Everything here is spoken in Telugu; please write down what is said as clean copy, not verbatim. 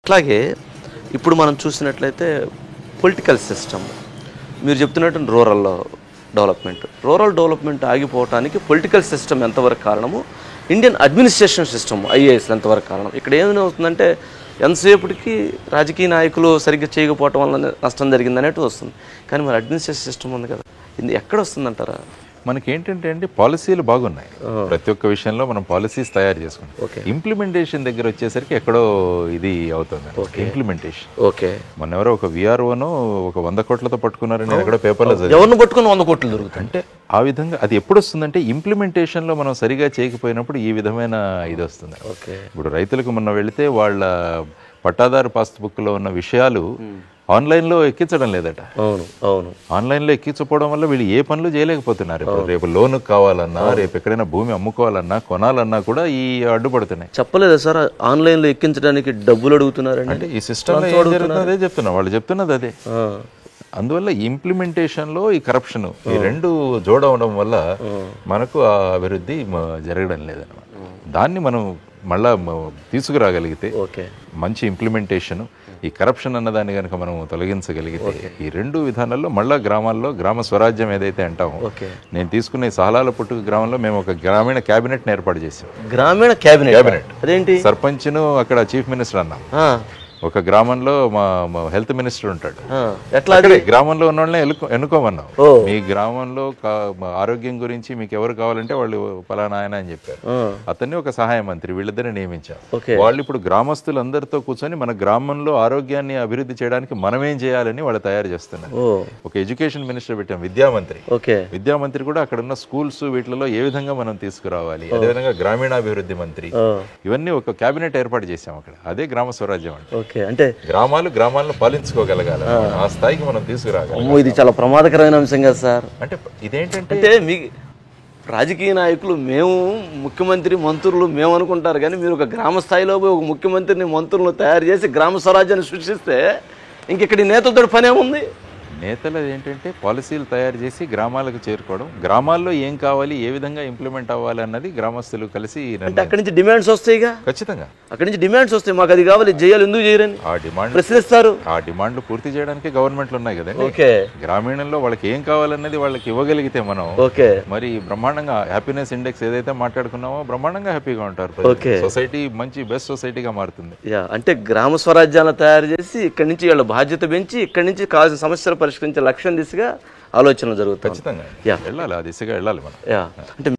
అట్లాగే ఇప్పుడు మనం చూసినట్లయితే పొలిటికల్ సిస్టమ్ మీరు చెప్తున్నట్టు రూరల్ డెవలప్మెంట్ ఆగిపోవటానికి పొలిటికల్ సిస్టమ్ ఎంతవరకు కారణము, ఇండియన్ అడ్మినిస్ట్రేషన్ సిస్టమ్ ఐఏఎస్ ఎంతవరకు కారణం. ఇక్కడ ఏమవుతుందంటే ఎంతసేపటికి రాజకీయ నాయకులు సరిగ్గా చేయకపోవటం వల్ల నష్టం జరిగింది అనేట్టు వస్తుంది. కానీ మరి అడ్మినిస్ట్రేషన్ సిస్టమ్ ఉంది కదా, ఇది ఎక్కడ వస్తుందంటారా? మనకి ఏంటంటే అండి, పాలసీలు బాగున్నాయి. ప్రతి ఒక్క విషయంలో మనం పాలసీస్ తయారు చేసుకుంటాం. ఇంప్లిమెంటేషన్ దగ్గర వచ్చేసరికి ఎక్కడో ఇది అవుతుంది. ఇంప్లిమెంటేషన్ మొన్న ఎవరో ఒక విఆర్ఓను ఒక 100 కోట్లతో పట్టుకున్నారని ఎక్కడో పేపర్లో ఎవరిని పట్టుకుని 100 కోట్లు దొరుకుతాయి. అంటే ఆ విధంగా అది ఎప్పుడు వస్తుందంటే ఇంప్లిమెంటేషన్లో మనం సరిగా చేయకపోయినప్పుడు ఈ విధమైన ఇది వస్తుంది. ఇప్పుడు రైతులకు మొన్న వెళితే వాళ్ళ పట్టాదారు పాస్బుక్లో ఉన్న విషయాలు ఆన్లైన్లో ఎక్కించడం లేదట. ఆన్లైన్లో ఎక్కించకపోవడం వల్ల వీళ్ళు ఏ పనులు చేయలేకపోతున్నారు. రేపు లోన్ కావాలన్నా, రేపు ఎక్కడైనా భూమి అమ్ముకోవాలన్నా, కొనాలన్నా కూడా ఈ అడ్డుపడుతున్నాయి. చెప్పలేదా సార్ ఆన్లైన్లో ఎక్కించడానికి డబ్బులు అడుగుతున్నారు అంటే ఈ సిస్టమ్ అదే చెప్తున్నా, వాళ్ళు చెప్తున్నది అదే. అందువల్ల ఇంప్లిమెంటేషన్లో ఈ కరప్షన్ ఈ రెండు జోడవడం వల్ల మనకు ఆ అభివృద్ధి జరగడం లేదన్నమాట. దాన్ని మనం మళ్ళా తీసుకురాగలిగితే మంచి ఇంప్లిమెంటేషన్, ఈ కరప్షన్ అన్నదాన్ని కనుక మనం తొలగించగలిగితే ఈ రెండు విధానాల్లో మళ్ళా గ్రామాల్లో గ్రామ స్వరాజ్యం ఏదైతే అంటామో, నేను తీసుకున్న ఈ సహలాల పుట్టుక గ్రామంలో మేము ఒక గ్రామీణ క్యాబినెట్ ఏర్పాటు చేసాం. గ్రామీణ క్యాబినెట్ అదేంటి? సర్పంచ్ను అక్కడ చీఫ్ మినిస్టర్ అన్నాం. ఒక గ్రామంలో మా హెల్త్ మినిస్టర్ ఉంటాడు. ఎట్లా గ్రామంలో ఉన్న వాళ్ళని ఎన్నుకోమన్నాం. మీ గ్రామంలో ఆరోగ్యం గురించి మీకు ఎవరు కావాలంటే వాళ్ళు ఫలానా ఆయన అని చెప్పారు. అతన్ని ఒక సహాయ మంత్రి వీళ్ళిద్దరిని నియమించాం. వాళ్ళు ఇప్పుడు గ్రామస్తులందరితో కూర్చొని మన గ్రామంలో ఆరోగ్యాన్ని అభివృద్ధి చేయడానికి మనమేం చేయాలని వాళ్ళు తయారు చేస్తున్నారు. ఒక ఎడ్యుకేషన్ మినిస్టర్ పెట్టాం, విద్యామంత్రి కూడా అక్కడ ఉన్న స్కూల్స్ వీటిలో ఏ విధంగా మనం తీసుకురావాలి, అదేవిధంగా గ్రామీణాభివృద్ధి మంత్రి, ఇవన్నీ ఒక కేబినెట్ ఏర్పాటు చేశాం అక్కడ. అదే గ్రామ స్వరాజ్యం అంటే. అంటే గ్రామాలను పాలించుకోగలగాలి, ఆ స్థాయికి మనం తీసుకురాగలం. ఇది చాలా ప్రమాదకరమైన అంశం కదా సార్. అంటే ఇదేంటంటే మీ రాజకీయ నాయకులు మేము ముఖ్యమంత్రి మంత్రులు మేము అనుకుంటారు, కానీ మీరు ఒక గ్రామ స్థాయిలో పోయి ఒక ముఖ్యమంత్రిని మంత్రులను తయారు చేసి గ్రామ స్వరాజ్యాన్ని సృష్టిస్తే ఇంకెక్కడి నేతలతో పనేముంది? నేతలు ఏంటంటే పాలసీలు తయారు చేసి గ్రామాలకు చేరుకోవడం, గ్రామాల్లో ఏం కావాలి, ఏ విధంగా ఇంప్లిమెంట్ అవ్వాలి అన్నది గ్రామస్తులు కలిసి. అక్కడి నుంచి డిమాండ్స్ వస్తాయి, ఖచ్చితంగా అక్కడి నుంచి డిమాండ్స్ వస్తాయి, మాకు అది కావాలి, చేయాలి, ఎందుకు చేయరని ఆ డిమాండ్ ప్రశ్నిస్తారు. ఆ డిమాండ్లు పూర్తి చేయడానికి గవర్నమెంట్లు ఉన్నాయి కదండి. గ్రామీణంలో వాళ్ళకి ఏం కావాలన్నది వాళ్ళకి ఇవ్వగలిగితే మనం మరి బ్రహ్మాండంగా హ్యాపీనెస్ ఇండెక్స్ ఏదైతే మాట్లాడుకున్నామో బ్రహ్మాండంగా హ్యాపీగా ఉంటారు. సొసైటీ మంచి బెస్ట్ సొసైటీగా మారుతుంది. అంటే గ్రామ స్వరాజ్యాలను తయారు చేసి ఇక్కడి నుంచి వీళ్ళ బాధ్యత పెంచి ఇక్కడి నుంచి కావాల్సిన సమస్యలు పరిష్కరించే లక్ష్యం దిశగా ఆలోచనలు జరుగుతాయి. ఖచ్చితంగా వెళ్ళాలి, ఆ దిశగా వెళ్ళాలి మనం. అంటే